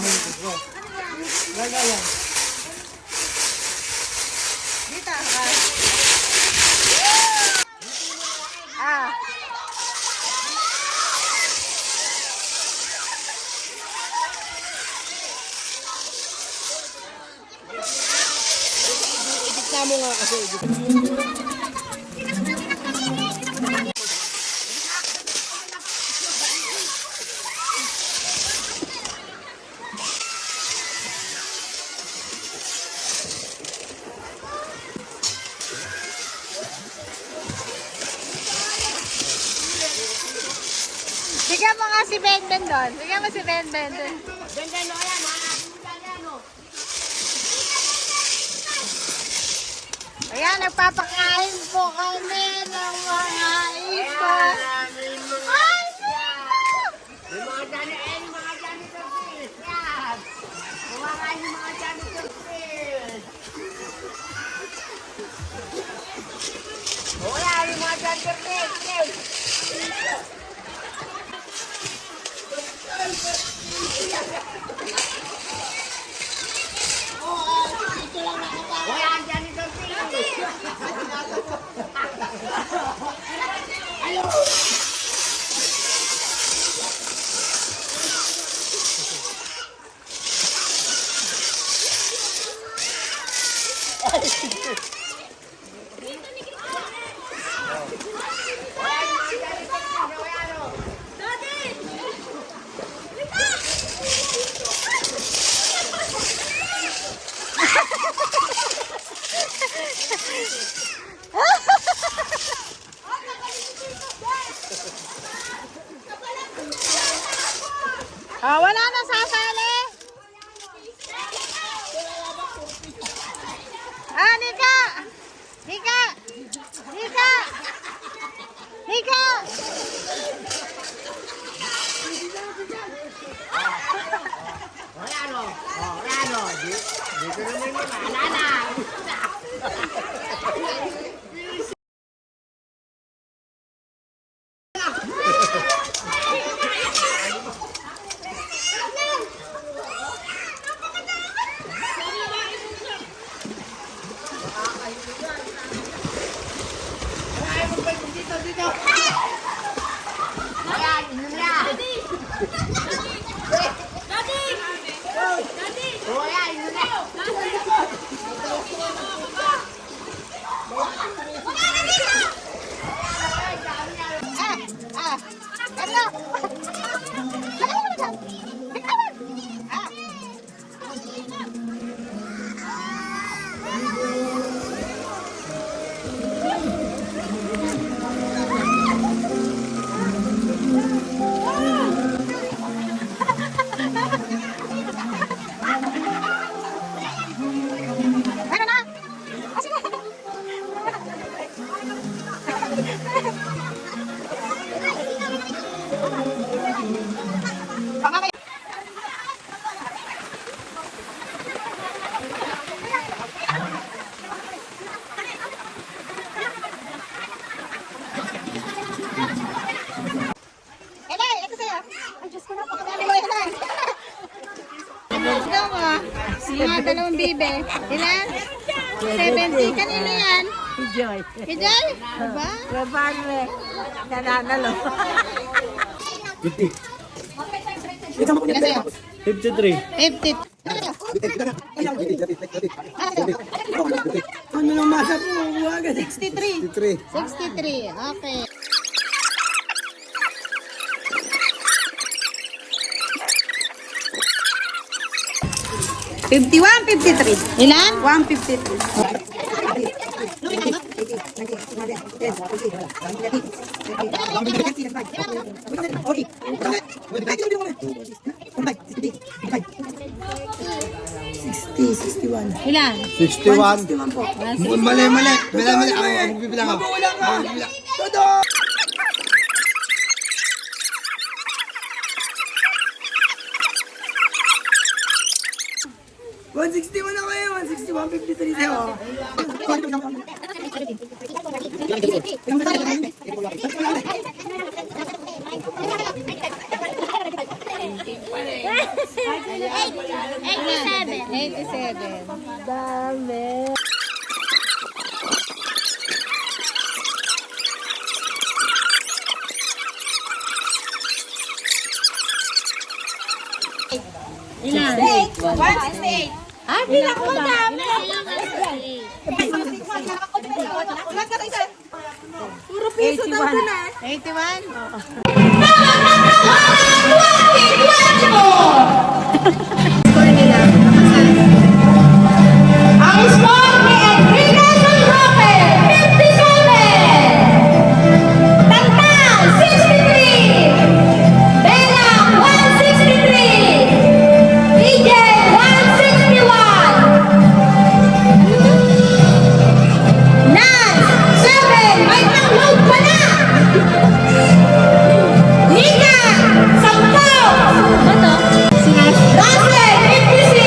amoy nito bro. Gagayan. Dito. Ah. Edit na mo nga kasi. Bigyan mo nga si Ben doon. Bigyan mo si Ben doon. Ben, o yan, hanapin mo dyan yan, o. Ayan, nagpapakain po kami ng mga ipon. Ay, Yung mga janitor fish, yan. Kumakain yung mga janitor fish. O yan, yung mga janitor fish. O yan, janitor fish. wala na sasali. Ah, Nika! Nika! Nika! Nika! O yan, o. O yan, o. Dito naman yung wala na. Ayan, yun na. O yan, yun na. Ito! Ano na? Pangakay. Elay, ito sa'yo. Ay, Diyos ko na, pakadali mo yan. Ito mo, mga dalawang bibe. Ilan? 70. Kanino yan? Si Joy. Kijay? Diba? Paano nananalo? 50. Ilan sa'yo? 53. 50. Ano nang masa po? Makuha agad. 63. 53. 63. Okay. Ilan? 61. Ilan? 61. 61 po. Mali. Mali. Ako, magbibilang ako. Magbibilang. Todo! 161 ako eh, 161, 53 sa'yo. Ang score ni Enrique Solrope, 57. Tantal, 63. Bella, 163. DJ, 161. Nance, 7. May pang-load pa na. Nika, 10. Russell, 56.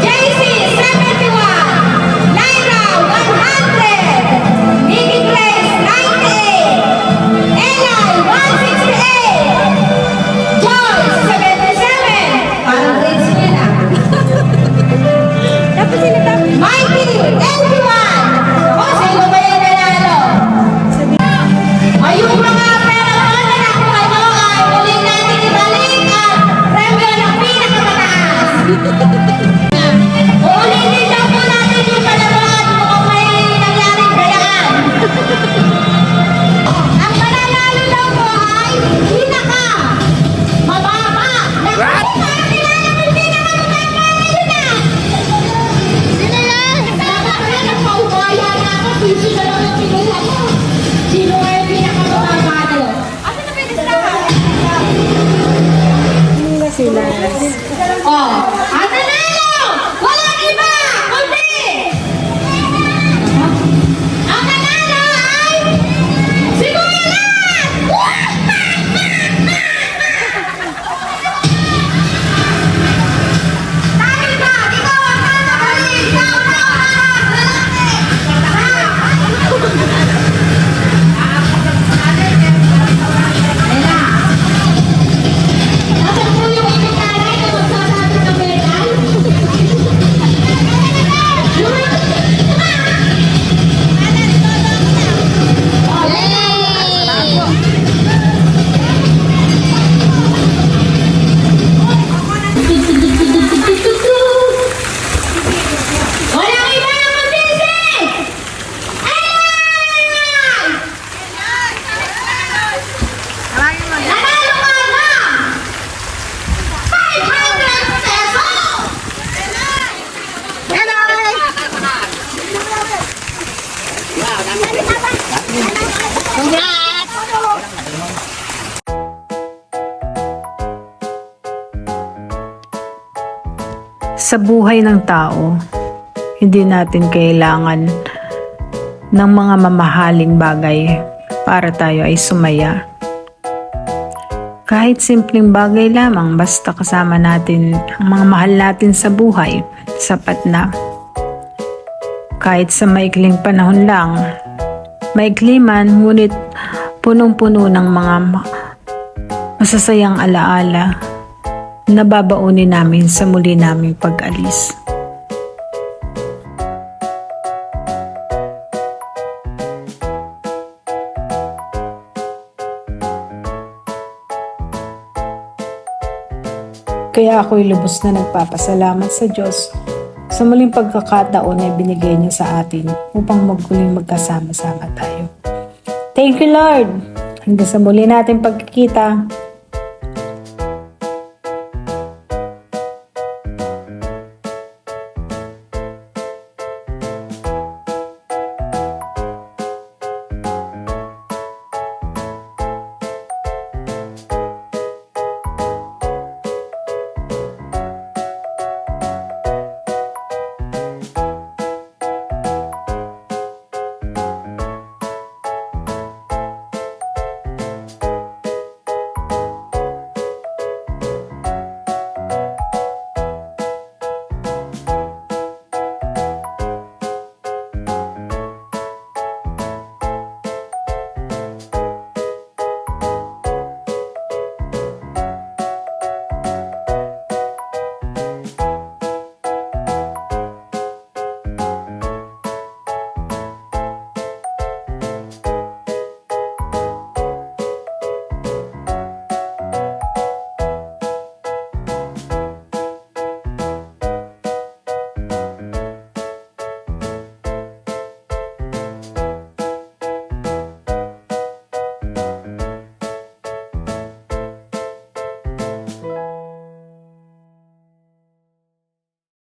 JC, 71. Lyra, 100. Nikki Grace, 98. Eli, 168. Joyce, 77. Parang grades nila. Mikey, 81. O, sino ba yung nanalo? Ayun mga pera ko na nakuha nyo ay muling natin ibalik ang premyo ng pinakamataas. Uulitin lang po natin yung palaban mukhang may nangyaring gayaan. Ang mananalo daw po ay pinaka mababa. Parang kilala mo yung pinakamababa yun na. Sino yan? Tama ko yan, nagpaubaya na ako. Piso na lang yung pinuha mo. Sino nga yung pinakamababa na yun? Asa na pwede sila? Oh, ang nanalo! Walang iba! Kundi! Ang nanalo ay si Kuya Lan! Dahil ba, ikaw ang tatagaling! Ikaw na ang Nasaan po yung imitari na magsasabi ng medal? Walang iba na magsisi! Nanalo ka na! 500 pesos! Sa buhay ng tao, hindi natin kailangan ng mga mamahaling bagay para tayo ay sumaya. Kahit simpleng bagay lamang, basta kasama natin ang mga mahal natin sa buhay, sapat na. Kahit sa maikling panahon lang, maikli man, ngunit punong-puno ng mga masasayang alaala na babaunin namin sa muli naming pag-alis. Kaya ako'y lubos na nagpapasalamat sa Diyos sa muling pagkakataon na binigay niya sa atin upang magmuling magkasama-sama tayo. Thank you, Lord! Hanggang sa muli natin pagkikita.